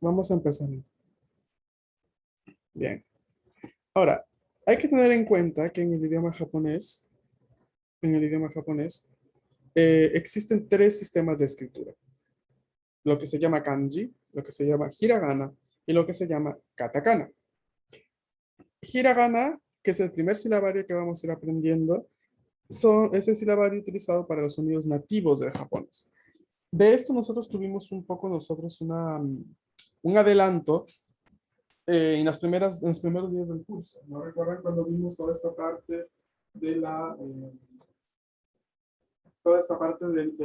Vamos a empezar. Bien. Ahora, hay que tener en cuenta que en el idioma japonés, existen tres sistemas de escritura. Lo que se llama kanji, lo que se llama hiragana y lo que se llama katakana. Hiragana, que es el primer silabario que vamos a ir aprendiendo, es el silabario utilizado para los sonidos nativos del japonés. De esto nosotros tuvimos un poco un adelanto en los primeros días del curso. ¿No recuerdan cuando vimos toda esta parte de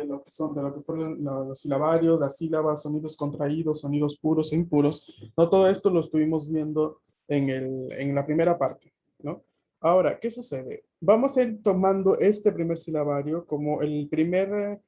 lo que fueron los silabarios, las sílabas, sonidos contraídos, sonidos puros e impuros? No, todo esto lo estuvimos viendo en la primera parte, ¿no? Ahora, ¿qué sucede? Vamos a ir tomando este primer silabario como el primer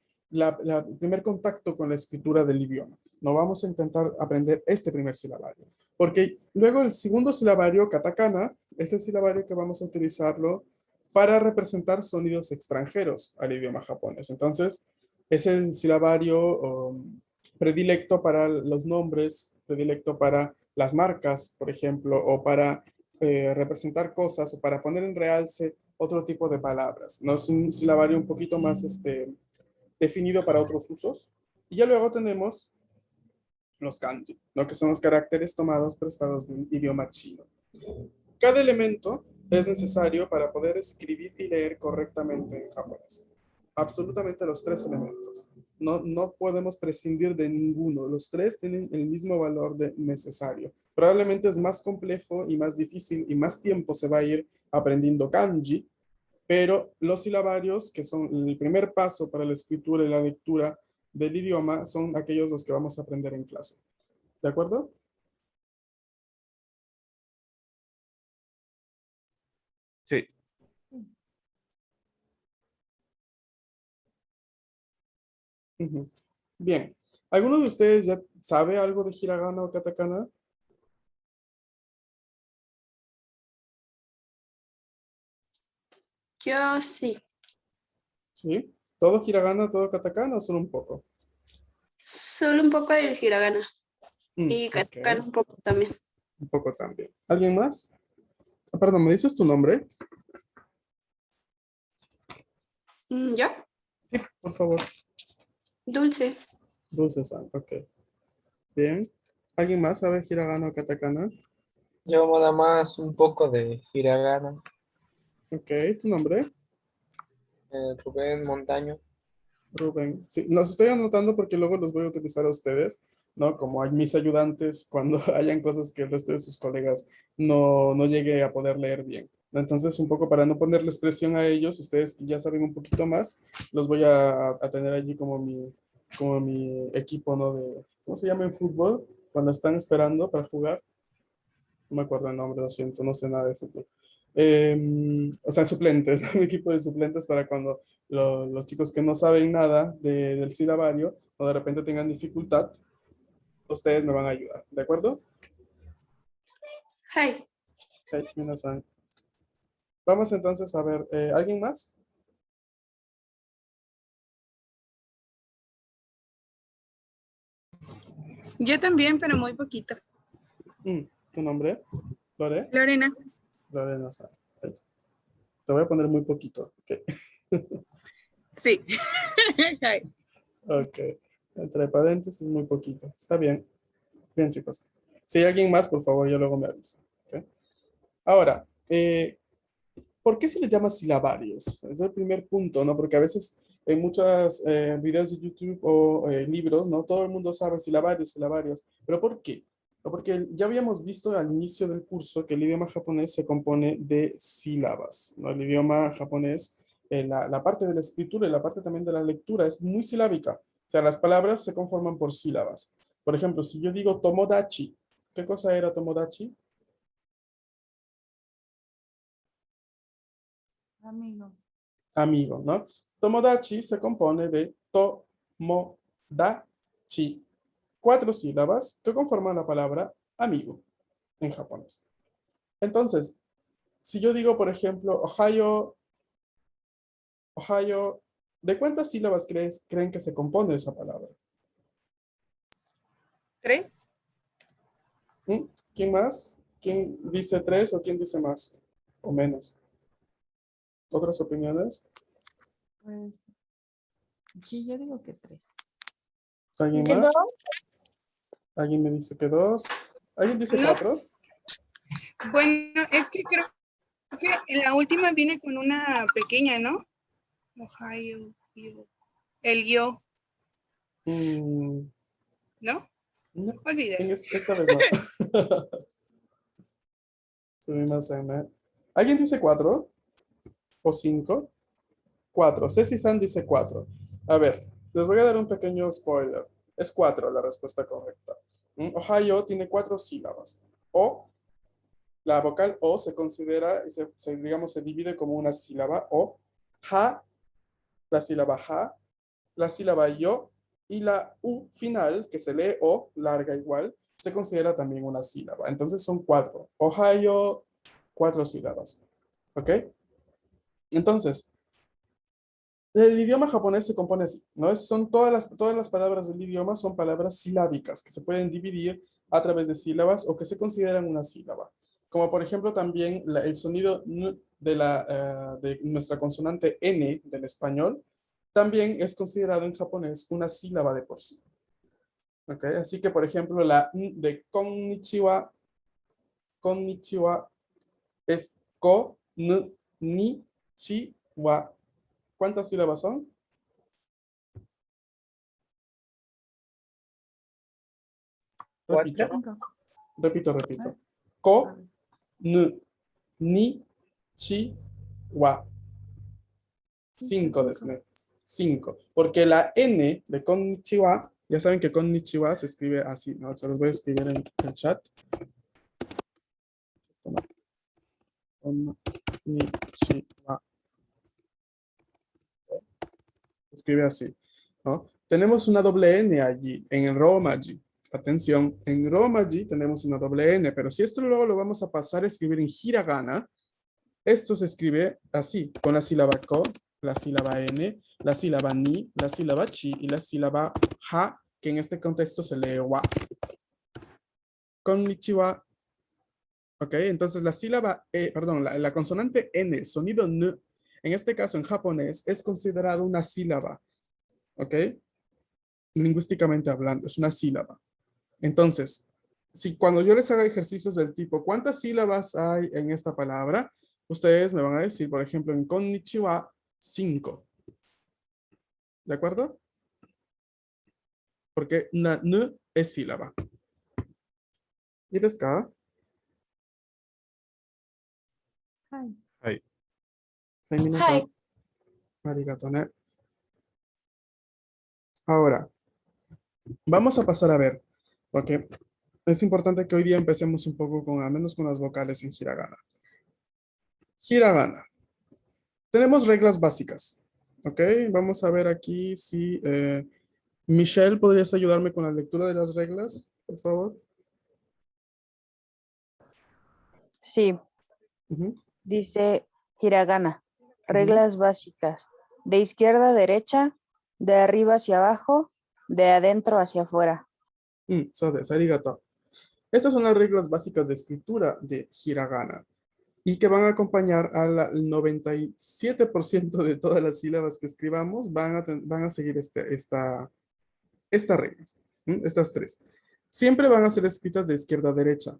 contacto con la escritura del idioma. No vamos a intentar aprender este primer silabario, porque luego el segundo silabario, katakana, es el silabario que vamos a utilizarlo para representar sonidos extranjeros al idioma japonés. Entonces, es el silabario predilecto para los nombres, predilecto para las marcas, por ejemplo, o para representar cosas o para poner en realce otro tipo de palabras. No es un silabario un poquito más definido para otros usos. Y ya luego tenemos los kanji, ¿no? Que son los caracteres tomados prestados de un idioma chino. Cada elemento es necesario para poder escribir y leer correctamente en japonés. Absolutamente los tres elementos. No podemos prescindir de ninguno. Los tres tienen el mismo valor de necesario. Probablemente es más complejo y más difícil y más tiempo se va a ir aprendiendo kanji, pero los silabarios, que son el primer paso para la escritura y la lectura del idioma, son aquellos los que vamos a aprender en clase. ¿De acuerdo? Sí. Ujú. Bien. ¿Alguno de ustedes ya sabe algo de hiragana o katakana? Yo sí, ¿Sí? ¿Todo hiragana, todo katakana o solo un poco? solo un poco de hiragana y Ok, katakana un poco también. un poco también. ¿Alguien más? Ah, perdón, ¿me dices tu nombre? ¿Yo? Sí, por favor. Dulce. Dulce-san, ok. Bien. ¿Alguien más sabe hiragana o katakana? Yo nada más un poco de hiragana, Ok, ¿tu nombre? Rubén Montaño. Rubén. Sí, los estoy anotando porque luego los voy a utilizar a ustedes, ¿no? Como mis ayudantes cuando hayan cosas que el resto de sus colegas no llegue a poder leer bien. Entonces, un poco para no ponerles presión a ellos, ustedes que ya saben un poquito más, los voy a tener allí como mi equipo, ¿no? ¿Cómo se llama en fútbol? Cuando están esperando para jugar. No me acuerdo el nombre, lo siento, no sé nada de fútbol. O sea, suplentes, un equipo de suplentes para cuando los chicos que no saben nada del silabario o de repente tengan dificultad, ustedes me van a ayudar, ¿de acuerdo? Hi. Ok, minasan. Vamos entonces a ver, ¿alguien más? Yo también, pero muy poquito. ¿Tu nombre? ¿Lore? Lorena. Lorena San. Te voy a poner muy poquito. Ok. Sí. Hi. Ok. Entre paréntesis, muy poquito. Está bien. Bien, chicos. Si hay alguien más, por favor, ya luego me avisa. Ok. Ahora, ¿por qué se les llama silabarios? Es el primer punto, ¿no? Porque a veces en muchos videos de YouTube o libros, ¿no? Todo el mundo sabe silabarios, silabarios. ¿Pero por qué? Porque ya habíamos visto al inicio del curso que el idioma japonés se compone de sílabas, ¿no? El idioma japonés, la parte de la escritura y la parte también de la lectura es muy silábica. O sea, las palabras se conforman por sílabas. Por ejemplo, si yo digo tomodachi, ¿qué cosa era tomodachi? Amigo. Amigo, ¿no? Tomodachi se compone de tomodachi, cuatro sílabas que conforman la palabra amigo en japonés. Entonces, si yo digo, por ejemplo, Ohio, Ohio, ¿de cuántas sílabas creen que se compone esa palabra? 3. ¿Mm? ¿Quién más? ¿Quién dice 3 o quién dice más o menos? ¿Otras opiniones? Pues, sí, yo digo que 3. ¿Alguien ¿De más? dos? ¿Alguien me dice que 2? ¿Alguien dice No. 4? Bueno, es que creo que en la última viene con una pequeña, ¿no? Ohio, el yo, No, ¿no? en Olvídalo. esta vez no. Sumimasen. ¿Alguien dice 4 o 5? 4. Ceci-san dice 4. A ver, les voy a dar un pequeño spoiler. Es 4 la respuesta correcta. Ohio tiene 4 sílabas. O, la vocal O se considera, digamos, se divide como una sílaba. O, ja, la sílaba ja, la sílaba yo y la U final, que se lee O, larga igual, se considera también una sílaba. Entonces son 4. Ohio, 4 sílabas. ¿Ok? Entonces, el idioma japonés se compone así, ¿no? Son todas las palabras del idioma son palabras silábicas que se pueden dividir a través de sílabas o que se consideran una sílaba. Como por ejemplo también el sonido n de nuestra consonante N del español también es considerado en japonés una sílaba de por sí. ¿Ok? Así que por ejemplo la N de konnichiwa, konnichiwa es ko, n, ni, chi, wa. ¿Cuántas sílabas son? Repito, 4. repito. Ko, nu, ni, chi, wa. 5 ですね. 5. Porque la N de konnichiwa, ya saben que konnichiwa se escribe así, ¿no? Se los voy a escribir en el chat. Konnichiwa. Se escribe así, ¿no? Tenemos una doble N allí, en el Romaji. Atención, en Romaji tenemos una doble N, pero si esto luego lo vamos a pasar a escribir en hiragana, esto se escribe así, con la sílaba ko, la sílaba n, la sílaba ni, la sílaba chi y la sílaba ha, que en este contexto se lee wa. Konnichiwa. Ok, entonces la sílaba, perdón, la consonante n, el sonido n, en este caso en japonés, es considerado una sílaba. Ok, lingüísticamente hablando, es una sílaba. Entonces, si cuando yo les haga ejercicios del tipo, ¿cuántas sílabas hay en esta palabra? Ustedes me van a decir, por ejemplo, en konnichiwa, 5. ¿De acuerdo? Porque na, n es sílaba. ¿Y desu ka? はい。はい。はい、皆さん、はい。ありがとうね。Ahora, vamos a pasar a ver, porque es importante que hoy día empecemos un poco con, al menos con las vocales en hiragana. Hiragana. Tenemos reglas básicas. ¿Ok? Vamos a ver aquí si... Michelle, ¿podrías ayudarme con la lectura de las reglas, por favor? Sí, Ujú, dice hiragana. ujú. Reglas básicas. De izquierda a derecha, de arriba hacia abajo, de adentro hacia afuera. So desu, arigato. Estas son las reglas básicas de escritura de hiragana y que van a acompañar al 97% de todas las sílabas que escribamos van a seguir estas reglas, estas tres. Siempre van a ser escritas de izquierda a derecha.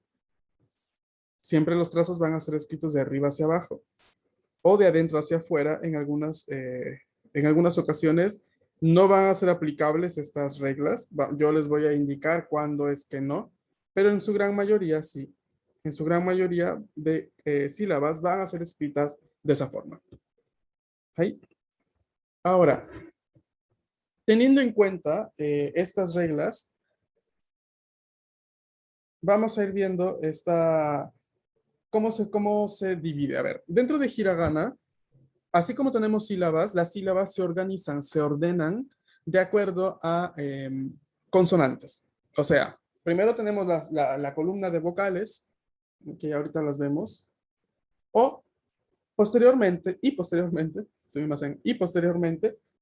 Siempre los trazos van a ser escritos de arriba hacia abajo o de adentro hacia afuera. En algunas ocasiones no van a ser aplicables estas reglas. Yo les voy a indicar cuándo es que no, pero en su gran mayoría sí. En su gran mayoría de sílabas van a ser escritas de esa forma. ¿Sí? Ahora, teniendo en cuenta estas reglas, vamos a ir viendo cómo se divide. A ver, dentro de hiragana, así como tenemos sílabas, las sílabas se organizan, se ordenan de acuerdo a consonantes. O sea, primero tenemos la columna de vocales, que ahorita las vemos, o posteriormente, y posteriormente,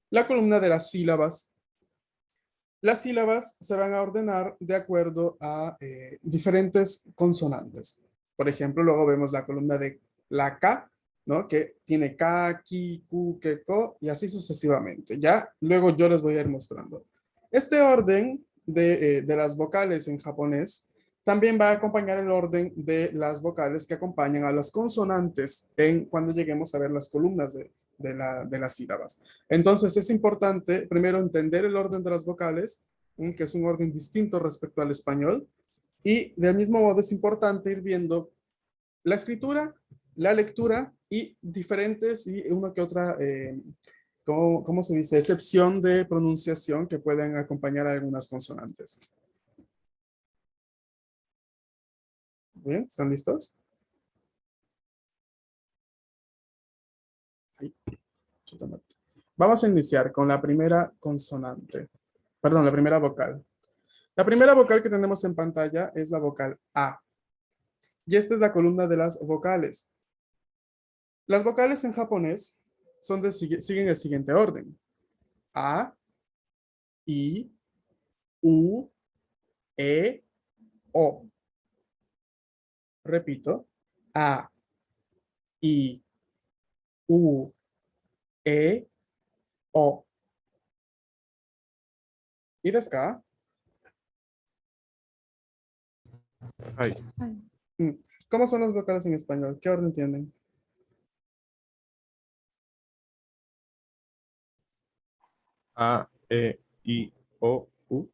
la columna de las sílabas. Las sílabas se van a ordenar de acuerdo a diferentes consonantes. Por ejemplo, luego vemos la columna de la K, ¿no? Que tiene K, Ki, Ku, Ke, Ko, y así sucesivamente. Ya, luego yo les voy a ir mostrando. Este orden de las vocales en japonés también va a acompañar el orden de las vocales que acompañan a las consonantes cuando lleguemos a ver las columnas de las sílabas. Entonces es importante primero entender el orden de las vocales, que es un orden distinto respecto al español, y del mismo modo es importante ir viendo la escritura, la lectura y diferentes y una que otra, ¿cómo se dice? Excepción de pronunciación que pueden acompañar a algunas consonantes. Bien, ¿están listos? Ahí. Vamos a iniciar con la primera consonante. Perdón, la primera vocal. La primera vocal que tenemos en pantalla es la vocal A. Y esta es la columna de las vocales. Las vocales en japonés siguen el siguiente orden. A, I, U, E, O. Repito. A, I, U, E, O. ¿Y desu ka? Ay. ¿Cómo son las vocales en español? ¿Qué orden tienen? A, E, I, O, U.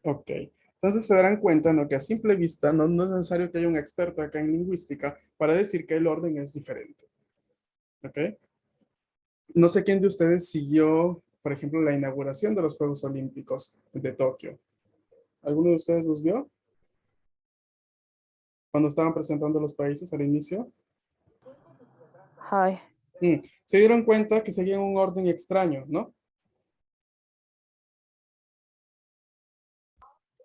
Ok. Entonces se darán cuenta, ¿no? Que a simple vista no es necesario que haya un experto acá en lingüística para decir que el orden es diferente. ¿Ok? No sé quién de ustedes siguió, por ejemplo, la inauguración de los Juegos Olímpicos de Tokio. ¿Alguno de ustedes los vio? Cuando estaban presentando los países al inicio. Ay, Se dieron cuenta que seguían un orden extraño, ¿no?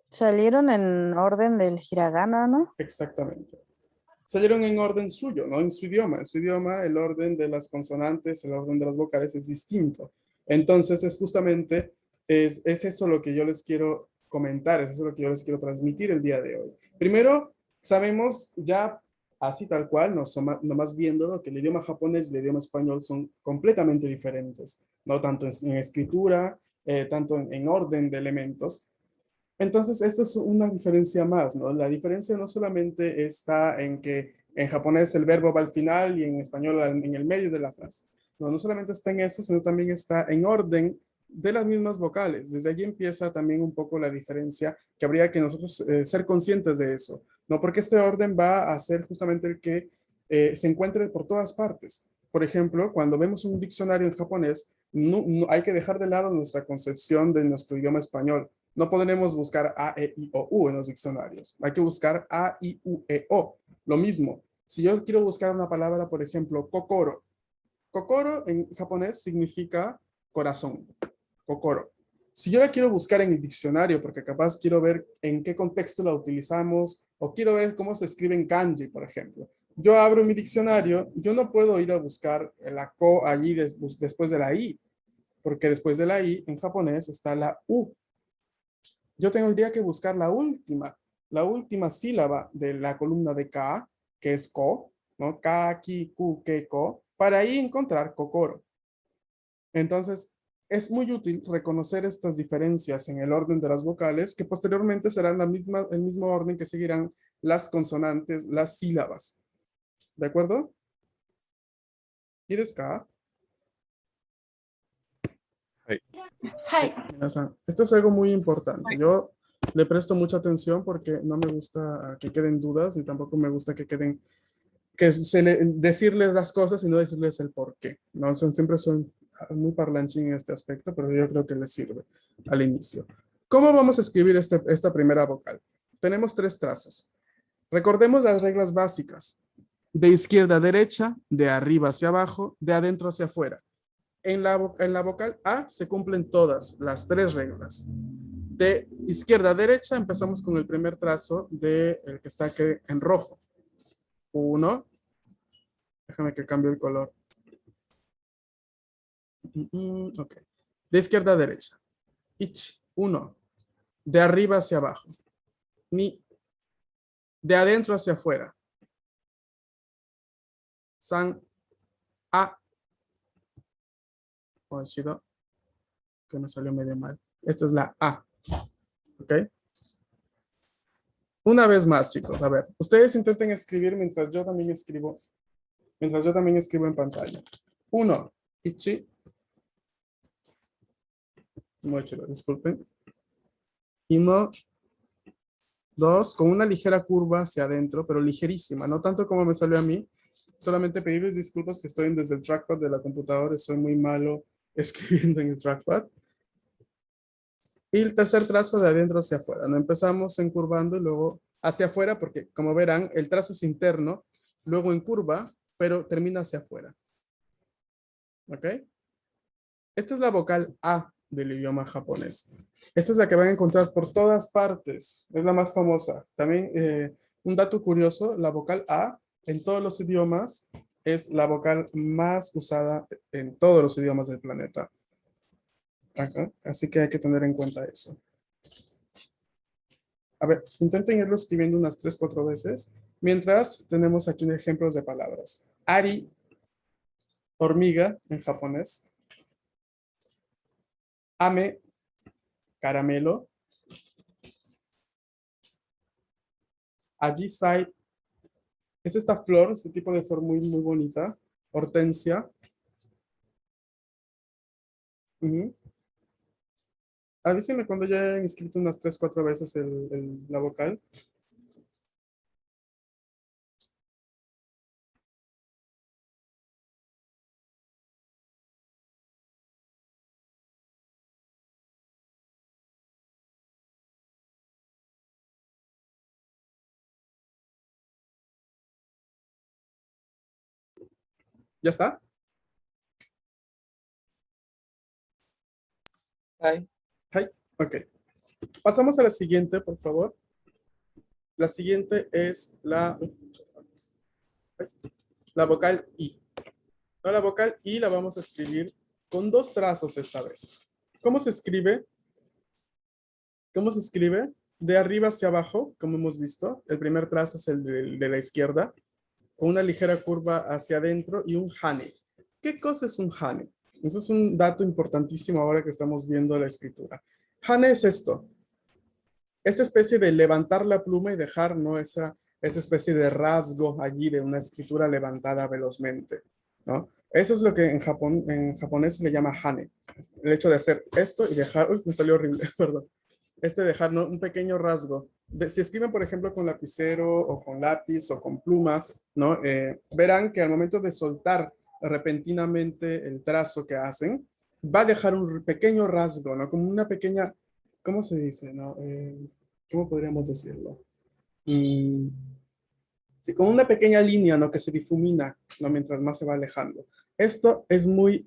salieron en orden del hiragana, ¿no? Exactamente. Salieron en orden suyo, ¿no? En su idioma. En su idioma, el orden de las consonantes, el orden de las vocales es distinto. Entonces, es justamente, es eso lo que yo les quiero comentar, es eso lo que yo les quiero transmitir el día de hoy. Primero, sabemos ya así tal cual, nomás viendo que el idioma japonés y el idioma español son completamente diferentes, ¿no? Tanto en escritura, tanto en orden de elementos. Entonces, esto es una diferencia más, ¿no? La diferencia no solamente está en que en japonés el verbo va al final y en español en el medio de la frase. No solamente está en eso, sino también está en orden de las mismas vocales. Desde allí empieza también un poco la diferencia que habría que nosotros ser conscientes de eso, ¿no? Porque este orden va a ser justamente el que se encuentre por todas partes. Por ejemplo, cuando vemos un diccionario en japonés, hay que dejar de lado nuestra concepción de nuestro idioma español. No podremos buscar A, E, I, O, U en los diccionarios. Hay que buscar A, I, U, E, O. Lo mismo, si yo quiero buscar una palabra, por ejemplo, kokoro. Kokoro en japonés significa corazón. Kokoro. Si yo la quiero buscar en el diccionario, porque capaz quiero ver en qué contexto la utilizamos, o quiero ver cómo se escribe en kanji, por ejemplo. Yo abro mi diccionario, yo no puedo ir a buscar la ko allí después de la i, porque después de la i en japonés está la u. Yo tendría que buscar la última sílaba de la columna de K, que es ko, ¿no? Ka, ki, ku, ke, ko, para ahí encontrar kokoro. Entonces, es muy útil reconocer estas diferencias en el orden de las vocales, que posteriormente serán el mismo orden que seguirán las consonantes, las sílabas. ¿De acuerdo? ¿Y desu ka? Esto es algo muy importante. Yo le presto mucha atención porque no me gusta que queden dudas y tampoco me gusta que queden, decirles las cosas y no decirles el por qué. ¿No? Siempre soy muy parlanchín en este aspecto, pero yo creo que les sirve al inicio. ¿Cómo vamos a escribir esta primera vocal? Tenemos 3 trazos. Recordemos las reglas básicas. De izquierda a derecha, de arriba hacia abajo, de adentro hacia afuera. En la vocal A se cumplen todas las 3 reglas. De izquierda a derecha empezamos con el primer trazo del que está aquí en rojo. 1. Déjame que cambie el color. Ok. De izquierda a derecha. 1. de arriba hacia abajo, ni de adentro hacia afuera. San A. Oh, chido, que me salió medio mal. Esta es la A. ¿Ok? Una vez más, chicos. A ver, ustedes intenten escribir mientras yo también escribo. Mientras yo también escribo en pantalla. 1. Ichi. Muy chido, disculpen. Y 2, con una ligera curva hacia adentro, pero ligerísima, no tanto como me salió a mí. Solamente pedirles disculpas que estoy desde el trackpad de la computadora, soy muy malo escribiendo en el trackpad. Y el tercer trazo de adentro hacia afuera. No empezamos encurvando y luego hacia afuera, porque como verán, el trazo es interno, luego en curva, pero termina hacia afuera. ¿Ok? Esta es la vocal A del idioma japonés. Esta es la que van a encontrar por todas partes. Es la más famosa. También un dato curioso, la vocal A en todos los idiomas es la vocal más usada en todos los idiomas del planeta. Ajá. Así que hay que tener en cuenta eso. A ver, intenten irlo escribiendo unas 3, 4 veces. Mientras tenemos aquí ejemplos de palabras. Ari, hormiga en japonés. Ame, caramelo. Ajisai, es esta flor, este tipo de flor muy, muy bonita. Hortensia. Avísenme cuando ya hayan escrito unas 3, 4 veces la vocal. ¿Ya está? Ay, Hi. Ok. Pasamos a la siguiente, por favor. La siguiente es la vocal I. No, la vocal I la vamos a escribir con 2 trazos esta vez. ¿Cómo se escribe? ¿Cómo se escribe? De arriba hacia abajo, como hemos visto. El primer trazo es el de la izquierda, con una ligera curva hacia adentro y un hane. ¿Qué cosa es un hane? Eso es un dato importantísimo ahora que estamos viendo la escritura. Hane es esto. Esta especie de levantar la pluma y dejar, ¿no? Esa especie de rasgo allí de una escritura levantada velozmente, ¿no? Eso es lo que en japonés se le llama hane. El hecho de hacer esto y dejar, uy, me salió horrible, perdón. Dejar, ¿no? Un pequeño rasgo. Si escriben, por ejemplo, con lapicero o con lápiz o con pluma, ¿no? Verán que al momento de soltar repentinamente el trazo que hacen, va a dejar un pequeño rasgo, ¿no? Como una pequeña, ¿cómo se dice, no? ¿Cómo podríamos decirlo? Sí, con una pequeña línea, ¿no? Que se difumina, ¿no? Mientras más se va alejando. Esto es muy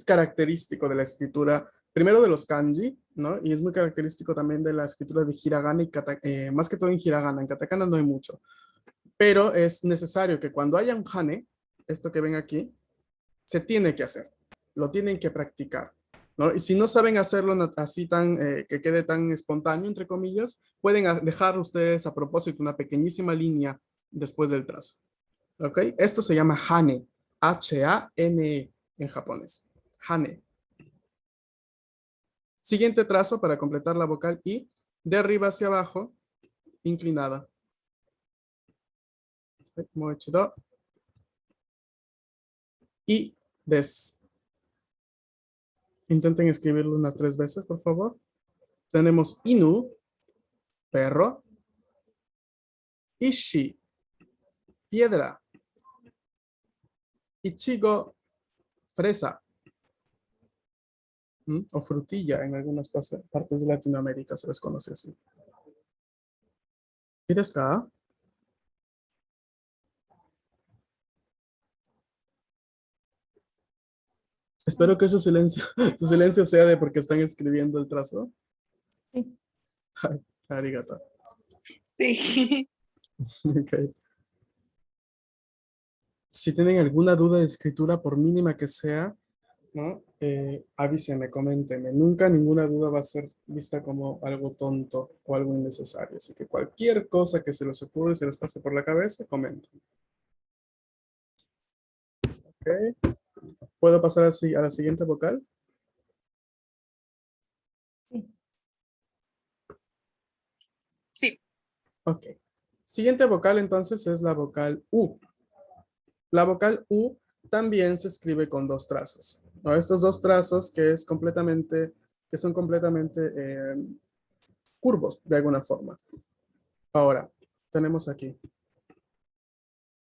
característico de la escritura, primero de los kanji, ¿no? Y es muy característico también de la escritura de hiragana y katakana, más que todo en hiragana, en katakana no hay mucho. Pero es necesario que cuando haya un hane, esto que ven aquí, se tiene que hacer, lo tienen que practicar, ¿no? Y si no saben hacerlo así que quede tan espontáneo, entre comillas, pueden dejar ustedes a propósito una pequeñísima línea después del trazo. ¿Ok? Esto se llama hane, H-A-N-E en japonés. Hane. Siguiente trazo para completar la vocal I, de arriba hacia abajo, inclinada. Mochido. Y des. Intenten escribirlo unas 3 veces, por favor. Tenemos inu, perro. Ishi, piedra. Ichigo, fresa. O frutilla en algunas partes de Latinoamérica se les conoce así. ¿Y desu ka? Espero que su silencio sea de porque están escribiendo el trazo. Sí. Arigato. Sí. Okay. Si tienen alguna duda de escritura, por mínima que sea, ¿no? avísenme, coméntenme. Nunca ninguna duda va a ser vista como algo tonto o algo innecesario. Así que cualquier cosa que se les ocurra y se les pase por la cabeza, comenten. Ok. ¿Puedo pasar así a la siguiente vocal? Sí. Ok. Siguiente vocal entonces es la vocal U. La vocal U también se escribe con dos trazos, ¿no? Estos dos trazos que son completamente curvos de alguna forma. Ahora, tenemos aquí.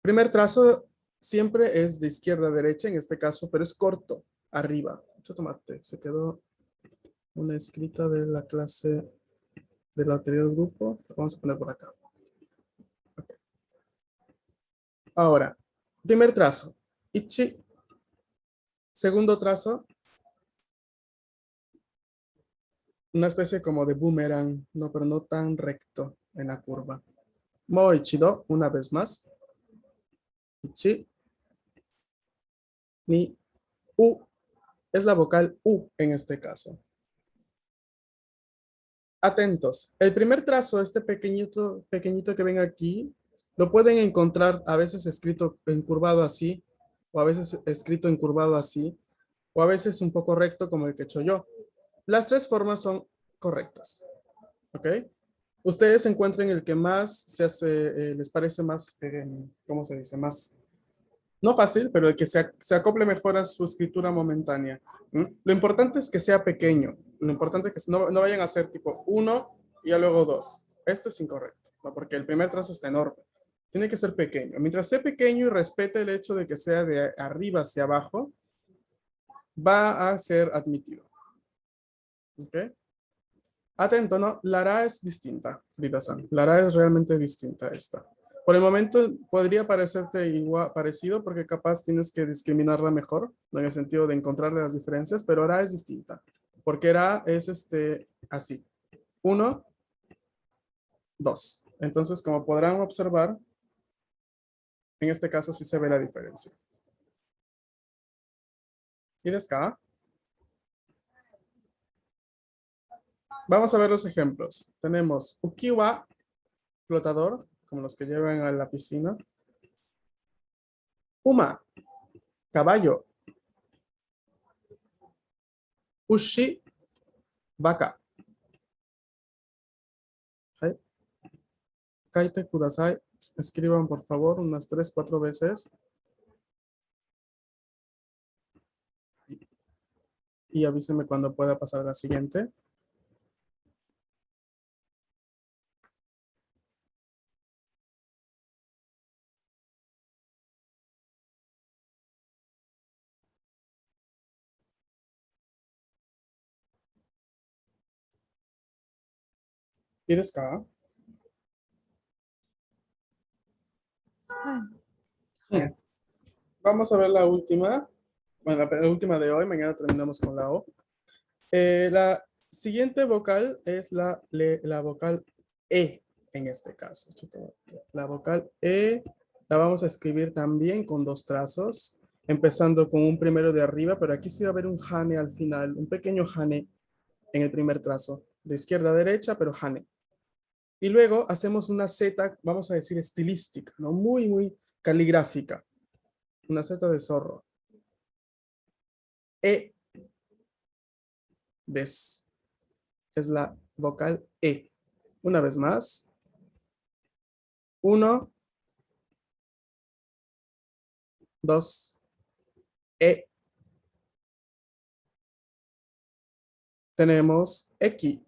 Primer trazo siempre es de izquierda a derecha en este caso, pero es corto, arriba. Mucho tomate, se quedó una escrita de la clase del anterior grupo. Vamos a poner por acá. Ok. Ahora, primer trazo, ichi. Segundo trazo, una especie como de boomerang, no, pero no tan recto en la curva. Mo ichido, una vez más. Ichi, ni, u. Es la vocal U en este caso. Atentos. El primer trazo, este pequeñito que ven aquí, lo pueden encontrar a veces escrito encurvado así, o a veces escrito encurvado así, o a veces un poco recto como el que he hecho yo. Las tres formas son correctas. ¿Ok? Ustedes encuentren el que más se hace, les parece más, ¿cómo se dice? Más, no fácil, pero el que se acople mejor a su escritura momentánea. ¿Mm? Lo importante es que sea pequeño. Lo importante es que no vayan a hacer tipo 1 y ya luego 2. Esto es incorrecto, ¿no? Porque el primer trazo está enorme. Tiene que ser pequeño. Mientras sea pequeño y respete el hecho de que sea de arriba hacia abajo, va a ser admitido. ¿Ok? Atento, ¿no? La Ra es distinta, Frida-san. La Ra es realmente distinta a esta. Por el momento podría parecerte igual, parecido porque capaz tienes que discriminarla mejor, ¿no? En el sentido de encontrarle las diferencias, pero Ra es distinta. Porque Ra es así. 1, 2. Entonces, como podrán observar, en este caso sí se ve la diferencia. ¿Y acá? Vamos a ver los ejemplos. Tenemos ukiwa, flotador, como los que llevan a la piscina. Uma, caballo. Ushi, vaca. ¿Sí? Kaite kudasai. Escriban por favor unas 3, 4 veces. Y avísenme cuando pueda pasar a la siguiente. ¿Y acá? Bien. Vamos a ver la última. Bueno, la última de hoy. Mañana terminamos con la O. La siguiente vocal es la vocal E en este caso. La vocal E la vamos a escribir también con dos trazos, empezando con un primero de arriba, pero aquí sí va a haber un hane al final, un pequeño hane en el primer trazo, de izquierda a derecha, pero hane. Y luego hacemos una Z, vamos a decir estilística, ¿no? Muy, muy caligráfica. Una Z de zorro. E. Des. Es la vocal E. Una vez más. 1, 2, E. Tenemos X,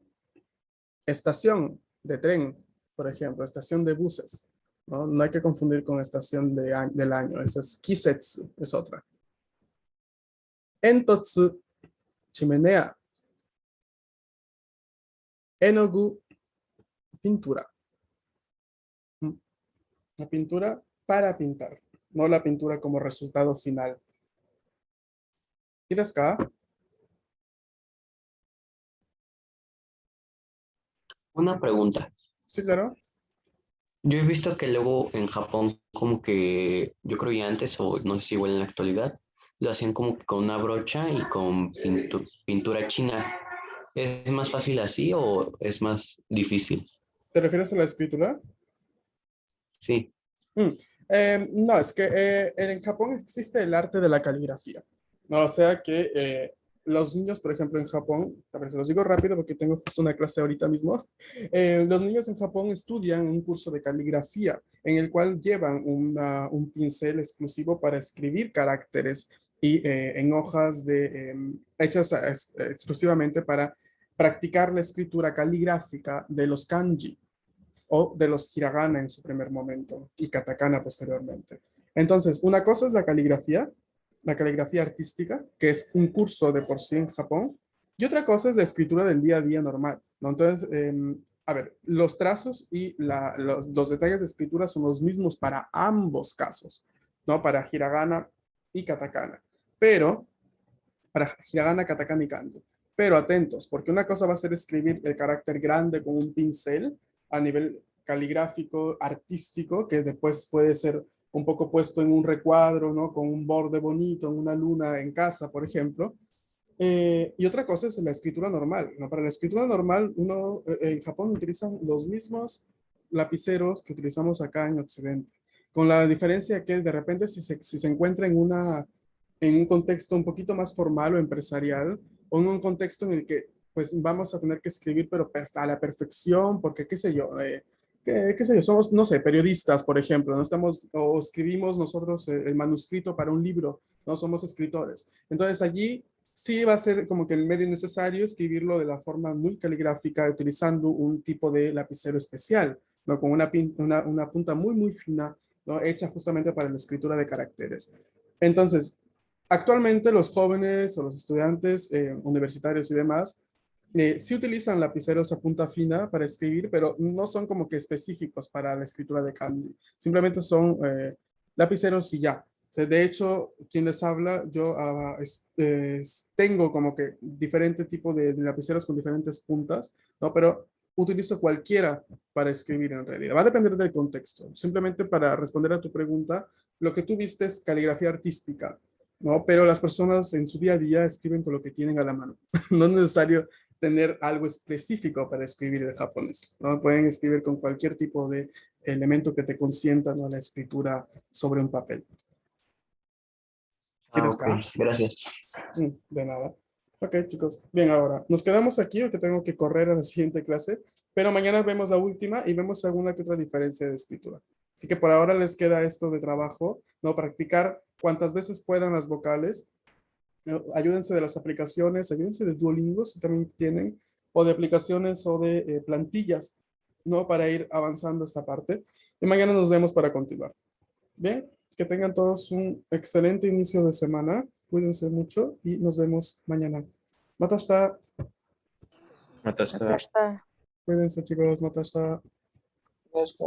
estación de tren, por ejemplo, estación de buses. No, no hay que confundir con estación del año. Esa es Kisetsu, es otra. Entotsu, chimenea. Enogu, pintura. La pintura para pintar, no la pintura como resultado final. ¿Y acá? Una pregunta. Sí, claro. Yo he visto que luego en Japón, como que yo creo ya antes, o no sé si igual en la actualidad, lo hacían como que con una brocha y con pintura china. ¿Es más fácil así o es más difícil? ¿Te refieres a la escritura? Sí. Mm, no, es que en Japón existe el arte de la caligrafía. No, o sea que los niños, por ejemplo, en Japón, a ver, se los digo rápido porque tengo justo una clase ahorita mismo. Los niños en Japón estudian un curso de caligrafía en el cual llevan un pincel exclusivo para escribir caracteres y en hojas hechas exclusivamente para practicar la escritura caligráfica de los kanji o de los hiragana en su primer momento y katakana posteriormente. Entonces, una cosa es la caligrafía artística, que es un curso de por sí en Japón, y otra cosa es la escritura del día a día normal, ¿no? Entonces, a ver, los trazos y los detalles de escritura son los mismos para ambos casos, ¿no? Para hiragana y katakana, pero para hiragana, katakana y kanji. Pero atentos, porque una cosa va a ser escribir el carácter grande con un pincel a nivel caligráfico, artístico, que después puede ser un poco puesto en un recuadro, ¿no? Con un borde bonito, en una luna en casa, por ejemplo. Y otra cosa es la escritura normal, ¿no? Para la escritura normal, en Japón utilizan los mismos lapiceros que utilizamos acá en Occidente, con la diferencia que de repente si se encuentra en un contexto un poquito más formal o empresarial, o en un contexto en el que pues vamos a tener que escribir, pero a la perfección, porque qué sé yo, qué sé yo, somos, no sé, periodistas, por ejemplo, no estamos, o escribimos nosotros el manuscrito para un libro, no somos escritores. Entonces allí sí va a ser como que el medio necesario escribirlo de la forma muy caligráfica, utilizando un tipo de lapicero especial, ¿no? Con una punta muy, muy fina, ¿no? Hecha justamente para la escritura de caracteres. Entonces, actualmente los jóvenes o los estudiantes universitarios y demás sí utilizan lapiceros a punta fina para escribir, pero no son como que específicos para la escritura de kanji. Simplemente son lapiceros y ya. O sea, de hecho, quien les habla, yo tengo como que diferente tipo de lapiceros con diferentes puntas, ¿no? Pero utilizo cualquiera para escribir en realidad. Va a depender del contexto. Simplemente para responder a tu pregunta, lo que tú viste es caligrafía artística, ¿no? Pero las personas en su día a día escriben con lo que tienen a la mano. No es necesario tener algo específico para escribir en japonés, ¿no? Pueden escribir con cualquier tipo de elemento que te consienta, ¿no? La escritura sobre un papel. Ah, ¿Quieres ok, acá? gracias. De nada. Ok, chicos. Bien, ahora nos quedamos aquí porque tengo que correr a la siguiente clase, pero mañana vemos la última y vemos alguna que otra diferencia de escritura. Así que por ahora les queda esto de trabajo, ¿no? Practicar cuantas veces puedan las vocales. ¿No? Ayúdense de las aplicaciones, ayúdense de Duolingo si también tienen, o de aplicaciones o de plantillas, ¿no? Para ir avanzando esta parte. Y mañana nos vemos para continuar. Bien, que tengan todos un excelente inicio de semana. Cuídense mucho y nos vemos mañana. Matasta. Matasta. Hasta. Cuídense, chicos. Matasta. Ya está.